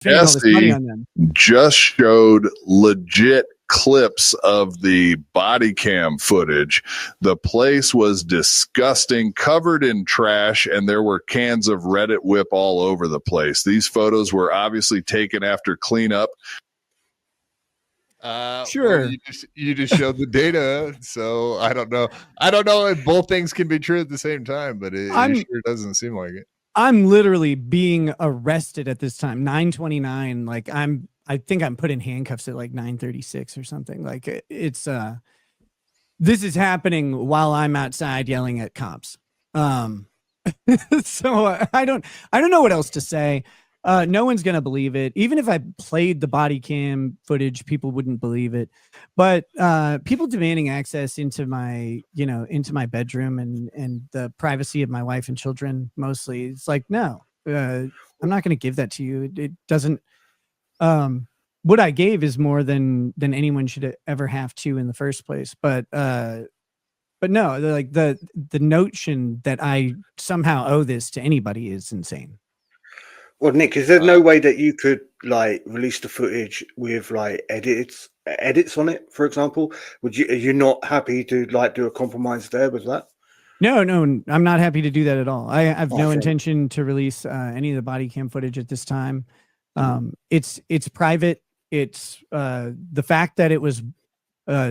spending all this money on them. Just showed legit clips of the body cam footage. The place was disgusting, covered in trash, and there were cans of Reddit whip all over the place. These photos were obviously taken after cleanup. Sure. Well, you just showed the data, so I don't know if both things can be true at the same time, but it sure doesn't seem like it. I'm literally being arrested at this time, 9:29. Like I think I'm put in handcuffs at like 9:36 or something. Like it's this is happening while I'm outside yelling at cops. So I don't know what else to say. No one's going to believe it. Even if I played the body cam footage, people wouldn't believe it. But people demanding access into my, into my bedroom and the privacy of my wife and children, mostly, it's like, no, I'm not going to give that to you. It doesn't. What I gave is more than anyone should ever have to in the first place. But no, like the notion that I somehow owe this to anybody is insane. Well, Nick, is there no way that you could like release the footage with like edits on it, for example? Are you not happy to like do a compromise there with that? No, I'm not happy to do that at all. I have no intention to release any of the body cam footage at this time. It's private. It's the fact that it was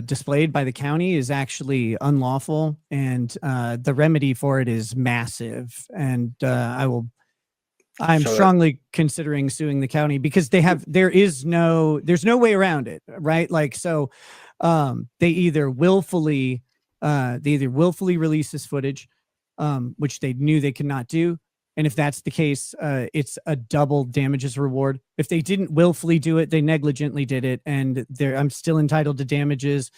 displayed by the county is actually unlawful, and the remedy for it is massive. And I'm strongly considering suing the county because there's no way around it, right? Like, so they either willfully release this footage, which they knew they could not do. And if that's the case, it's a double damages reward. If they didn't willfully do it, they negligently did it, and I'm still entitled to damages.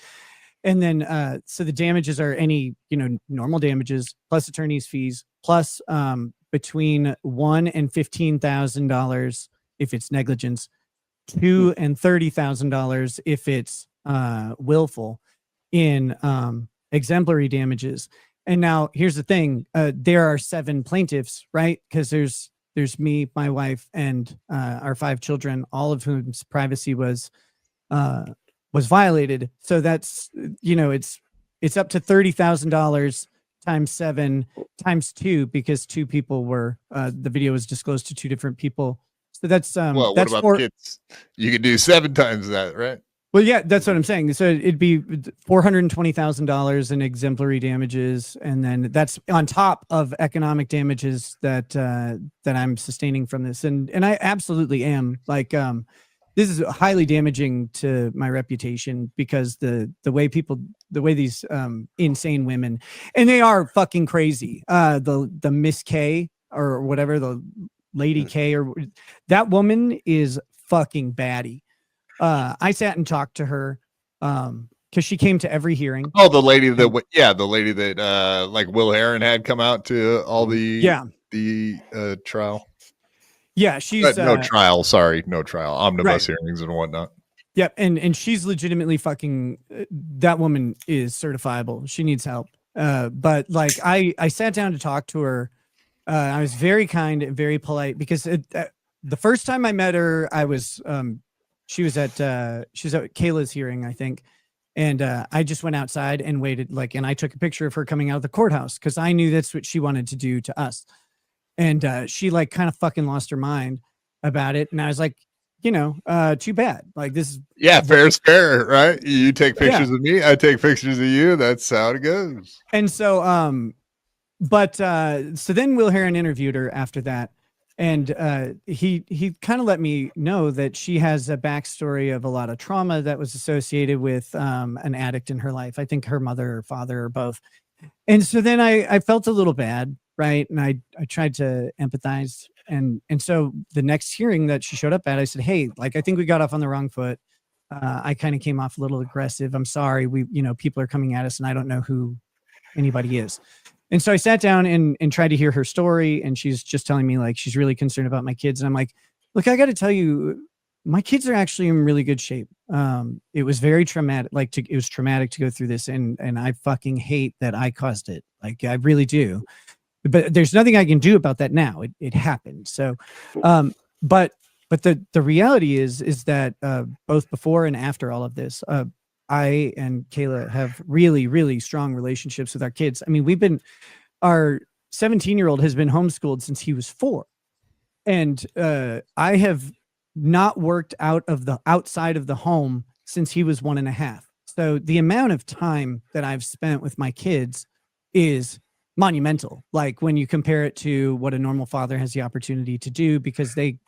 And then, so the damages are any, normal damages plus attorney's fees plus between $1,000 and $15,000 if it's negligence, $2,000 and $30,000 if it's willful in exemplary damages. And now here's the thing: there are 7 plaintiffs, right? Because there's me, my wife, and our 5 children, all of whom's privacy was violated. So that's it's up to $30,000 times 7 times 2 because 2 people were the video was disclosed to 2 different people. So that's well, that's what about kids? You could do 7 times that, right? Well, yeah, that's what I'm saying. So it'd be $420,000 in exemplary damages, and then that's on top of economic damages that I'm sustaining from this. And I absolutely am. Like, this is highly damaging to my reputation because the way these insane women, and they are fucking crazy. The Miss K or whatever, the Lady K, or that woman is fucking baddie. I sat and talked to her because she came to every hearing. Oh, the lady that like Will Heron had come out to all the trial. Yeah, she's no trial. Sorry, no trial. Omnibus hearings and whatnot. Yep, and she's legitimately fucking. That woman is certifiable. She needs help. But like, I sat down to talk to her. I was very kind and very polite because the first time I met her, I was she was at Kayla's hearing, I think, and I just went outside and waited, and I took a picture of her coming out of the courthouse because I knew that's what she wanted to do to us. And she kind of fucking lost her mind about it. And I was like, too bad. Like, this is fair is fair, right? You take pictures of me, I take pictures of you. That's how it goes. And so, so then Will Heron interviewed her after that. And he kind of let me know that she has a backstory of a lot of trauma that was associated with an addict in her life. I think her mother or father or both. And so then I felt a little bad. Right. And I tried to empathize. And so the next hearing that she showed up at, I said, hey, I think we got off on the wrong foot. I kind of came off a little aggressive. I'm sorry. People are coming at us and I don't know who anybody is. And so I sat down and tried to hear her story. And she's just telling me she's really concerned about my kids. And I'm like, look, I got to tell you, my kids are actually in really good shape. It was very traumatic. It was traumatic to go through this. And I fucking hate that I caused it. I really do. But there's nothing I can do about that now. It happened. So, but But the reality is that both before and after all of this, I and Kayla have really, really strong relationships with our kids. I mean, our 17-year-old has been homeschooled since he was 4. And I have not worked outside of the home since he was 1.5. So the amount of time that I've spent with my kids is monumental. Like when you compare it to what a normal father has the opportunity to do, because they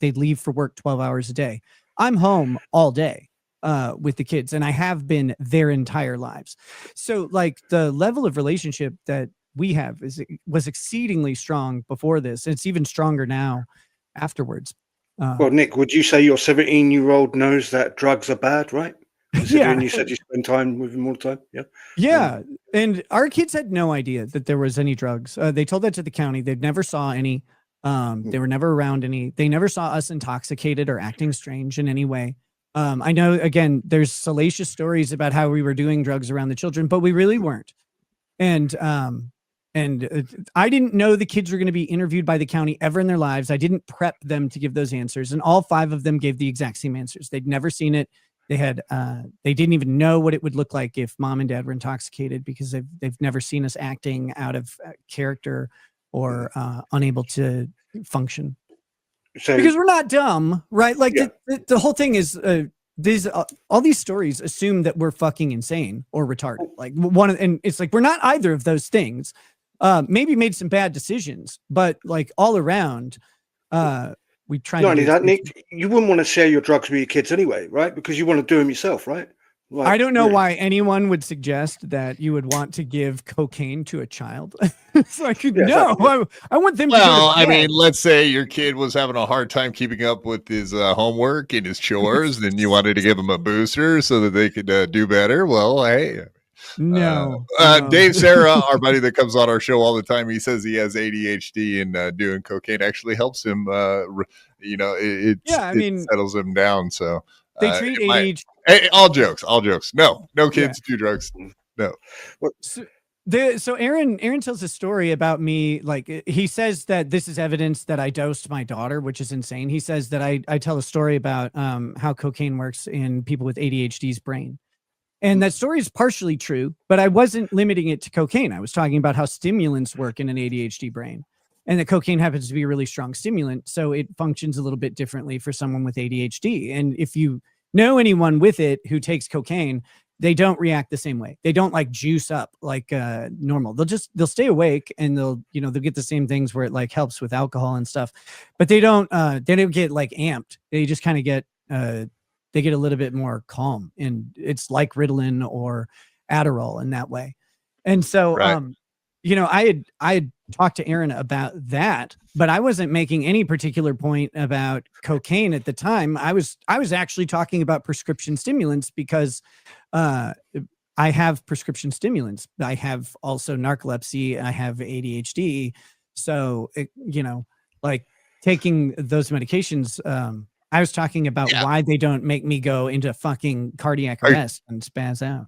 leave for work 12 hours a day. I'm home all day with the kids, and I have been their entire lives. So like the level of relationship that we have was exceedingly strong before this. It's even stronger now afterwards. Well, Nick, would you say your 17-year-old knows that drugs are bad, right? Considering you said you spend time with him all the time. Yeah. And our kids had no idea that there was any drugs. They told that to the county. They never saw any. They were never around any. They never saw us intoxicated or acting strange in any way. I know, again, there's salacious stories about how we were doing drugs around the children, but we really weren't. And I didn't know the kids were going to be interviewed by the county ever in their lives. I didn't prep them to give those answers. And all 5 of them gave the exact same answers. They'd never seen it. They didn't even know what it would look like if mom and dad were intoxicated, because they've never seen us acting out of character or unable to function. So, because we're not dumb, right? Like the whole thing is all these stories assume that we're fucking insane or retarded. Like and it's like we're not either of those things. Maybe made some bad decisions, but like all around, we try. Not only that, Nick, you wouldn't want to share your drugs with your kids anyway, right? Because you want to do them yourself, right? Like, I don't know why anyone would suggest that you would want to give cocaine to a child. It's like, no, I want them to. Well, I mean, let's say your kid was having a hard time keeping up with his homework and his chores, and you wanted to give him a booster so that they could do better. Well, hey. No. Dave Sarah, our buddy that comes on our show all the time, he says he has ADHD, and doing cocaine actually helps him. It settles him down. So they treat ADHD. Hey, all jokes. No kids do drugs. No. So Aaron tells a story about me. Like, he says that this is evidence that I dosed my daughter, which is insane. He says that I tell a story about how cocaine works in people with ADHD's brain. And that story is partially true, but I wasn't limiting it to cocaine. I was talking about how stimulants work in an ADHD brain, and that cocaine happens to be a really strong stimulant. So it functions a little bit differently for someone with ADHD. And if you know anyone with it who takes cocaine, they don't react the same way. They don't like juice up like normal. They'll stay awake, and they'll get the same things where it like helps with alcohol and stuff, but they don't get like amped. They just kind of get they get a little bit more calm, and it's like Ritalin or Adderall in that way. And so, I had talked to Aaron about that, but I wasn't making any particular point about cocaine at the time. I was actually talking about prescription stimulants, because I have prescription stimulants. I have also narcolepsy. I have ADHD. So, like taking those medications, I was talking about why they don't make me go into fucking cardiac arrest and spaz out.